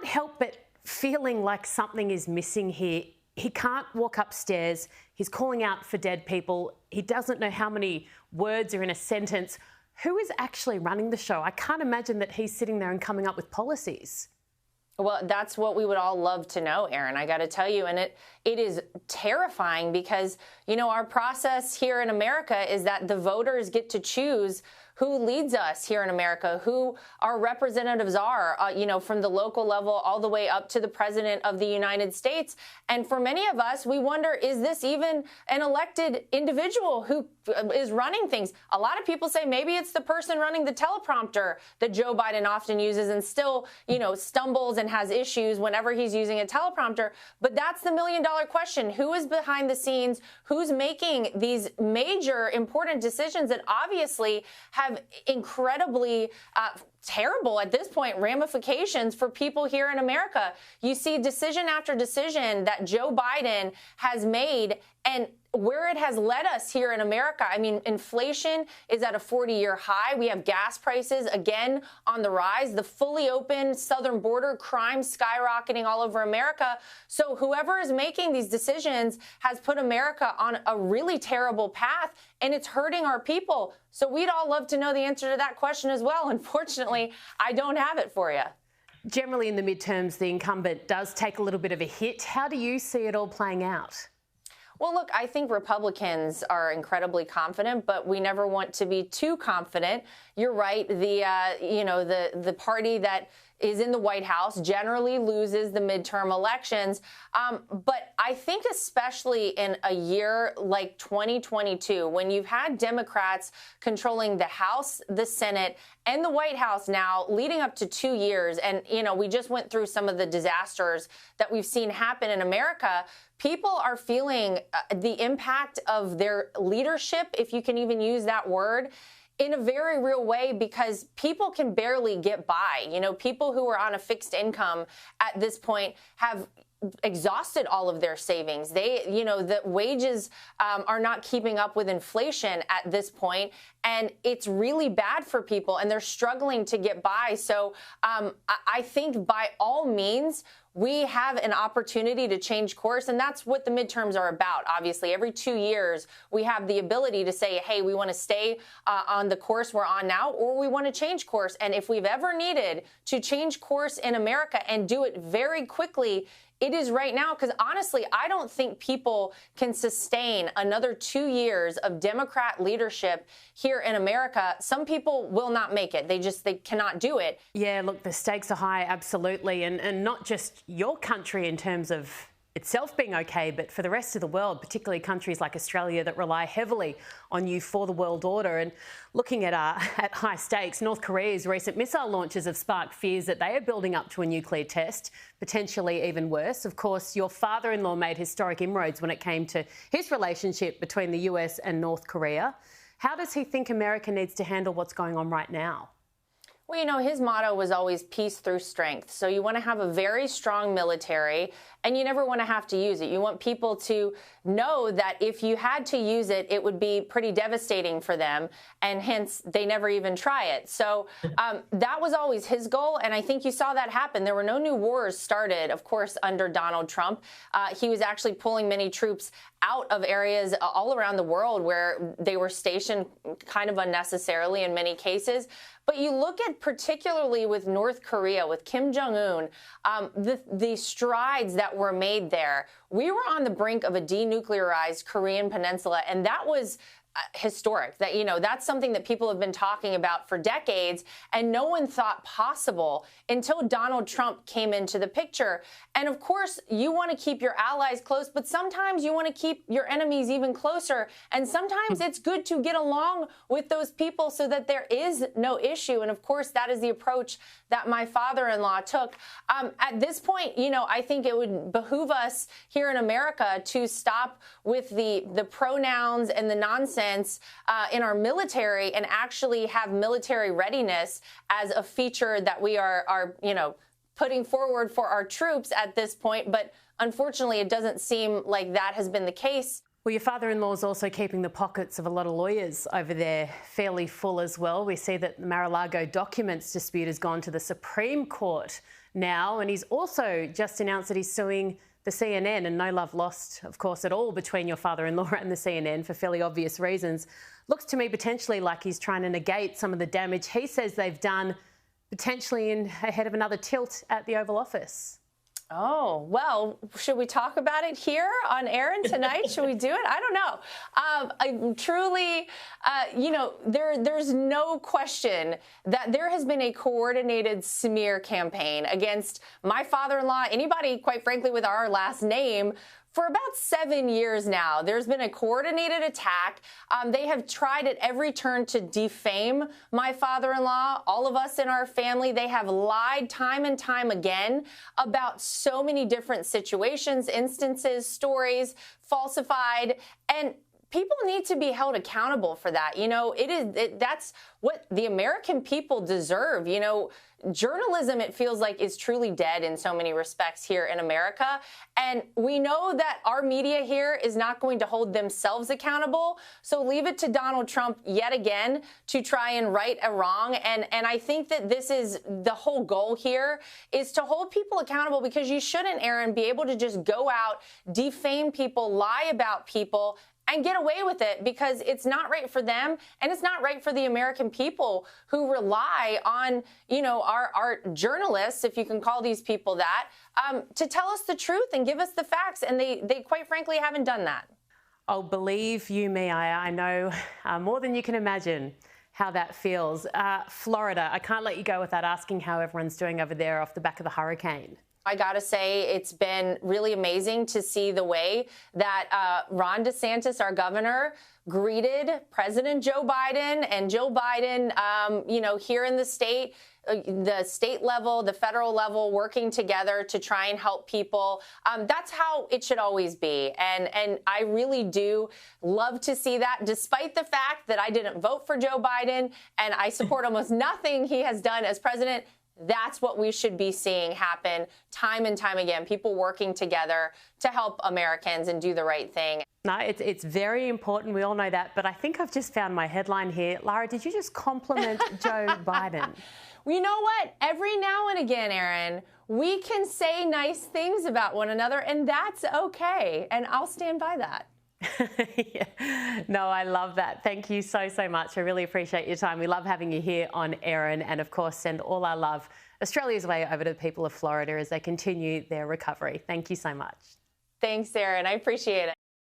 help but feeling like something is missing here. He can't walk upstairs. He's calling out for dead people. He doesn't know how many words are in a sentence. Who is actually running the show? I can't imagine that he's sitting there and coming up with policies. Well, that's what we would all love to know, Erin, I got to tell you. And it is terrifying because, you know, our process here in America is that the voters get to choose who leads us here in America, who our representatives are, you know, from the local level all the way up to the president of the United States. And for many of us, we wonder, is this even an elected individual who is running things? A lot of people say maybe it's the person running the teleprompter that Joe Biden often uses and still, you know, stumbles and has issues whenever he's using a teleprompter. But that's the million-dollar question. Who is behind the scenes? Who's making these major important decisions that obviously have incredibly terrible, at this point, ramifications for people here in America? You see decision after decision that Joe Biden has made, and where it has led us here in America. I mean, inflation is at a 40-year high. We have gas prices, again, on the rise. The fully open southern border, crime skyrocketing all over America. So whoever is making these decisions has put America on a really terrible path, and it's hurting our people. So we'd all love to know the answer to that question as well. Unfortunately, I don't have it for you. Generally, in the midterms, the incumbent does take a little bit of a hit. How do you see it all playing out? Well, look, I think Republicans are incredibly confident, but we never want to be too confident. You're right. The party that is in the White House generally loses the midterm elections. But I think especially in a year like 2022, when you've had Democrats controlling the House, the Senate, and the White House now leading up to 2 years, and, you know, we just went through some of the disasters that we've seen happen in America, people are feeling the impact of their leadership, if you can even use that word, in a very real way, because people can barely get by. You know, people who are on a fixed income at this point have exhausted all of their savings. The wages are not keeping up with inflation at this point, and it's really bad for people, and they're struggling to get by. So I think by all means, we have an opportunity to change course, and that's what the midterms are about. Obviously, every 2 years, we have the ability to say, hey, we want to stay on the course we're on now, or we want to change course. And if we've ever needed to change course in America and do it very quickly, it is right now, because honestly, I don't think people can sustain another 2 years of Democrat leadership here in America. Some people will not make it. They cannot do it. Yeah, look, the stakes are high, absolutely. And not just your country in terms of itself being okay, but for the rest of the world, particularly countries like Australia that rely heavily on you for the world order. And looking at high stakes, North Korea's recent missile launches have sparked fears that they are building up to a nuclear test, potentially even worse. Of course, your father-in-law made historic inroads when it came to his relationship between the US and North Korea. How does he think America needs to handle what's going on right now? Well, you know, his motto was always peace through strength. So you want to have a very strong military, and you never want to have to use it. You want people to know that if you had to use it, it would be pretty devastating for them, and hence they never even try it. So that was always his goal, and I think you saw that happen. There were no new wars started, of course, under Donald Trump. He was actually pulling many troops out of areas all around the world where they were stationed kind of unnecessarily in many cases. But you look at particularly with North Korea, with Kim Jong-un, the strides that were made there. We were on the brink of a denuclearized Korean peninsula, and that was historic. That, you know, that's something that people have been talking about for decades, and no one thought possible until Donald Trump came into the picture. And of course, you want to keep your allies close, but sometimes you want to keep your enemies even closer. And sometimes it's good to get along with those people so that there is no issue. And of course, that is the approach that my father-in-law took. At this point, you know, I think it would behoove us here in America to stop with the pronouns and the nonsense in our military, and actually have military readiness as a feature that we are you know, putting forward for our troops at this point. But unfortunately, it doesn't seem like that has been the case. Well, your father-in-law is also keeping the pockets of a lot of lawyers over there fairly full as well. We see that the Mar-a-Lago documents dispute has gone to the Supreme Court now. And he's also just announced that he's suing the CNN, and no love lost, of course, at all between your father-in-law and the CNN for fairly obvious reasons. Looks to me potentially like he's trying to negate some of the damage he says they've done, potentially ahead of another tilt at the Oval Office. Oh, well, should we talk about it here on Aaron tonight? Should we do it? I don't know. I truly, there's no question that there has been a coordinated smear campaign against my father-in-law, anybody, quite frankly, with our last name, for about 7 years now. There's been a coordinated attack. They have tried at every turn to defame my father-in-law, all of us in our family. They have lied time and time again about so many different situations, instances, stories, falsified, and people need to be held accountable for that. That's what the American people deserve. Journalism, it feels like, is truly dead in so many respects here in America. And we know that our media here is not going to hold themselves accountable. So leave it to Donald Trump yet again to try and right a wrong. And I think that this is the whole goal here, is to hold people accountable, because you shouldn't, Aaron, be able to just go out, defame people, lie about people, and get away with it, because it's not right for them, and it's not right for the American people who rely on, our journalists, if you can call these people that, to tell us the truth and give us the facts. And they quite frankly haven't done that. Oh, believe you me, I know more than you can imagine how that feels. Florida, I can't let you go without asking how everyone's doing over there off the back of the hurricane. I got to say, it's been really amazing to see the way that Ron DeSantis, our governor, greeted President Joe Biden, and Joe Biden, here in the state level, the federal level, working together to try and help people. That's how it should always be. And I really do love to see that, despite the fact that I didn't vote for Joe Biden and I support almost nothing he has done as president. That's what we should be seeing happen time and time again, people working together to help Americans and do the right thing. No, it's very important. We all know that. But I think I've just found my headline here. Lara, did you just compliment Joe Biden? Well, you know what? Every now and again, Aaron, we can say nice things about one another, and that's okay. And I'll stand by that. Yeah. No, I love that. Thank you so much. I really appreciate your time. We love having you here on Aaron, and of course send all our love Australia's way over to the people of Florida as they continue their recovery. Thank you so much. Thanks, Aaron. I appreciate it.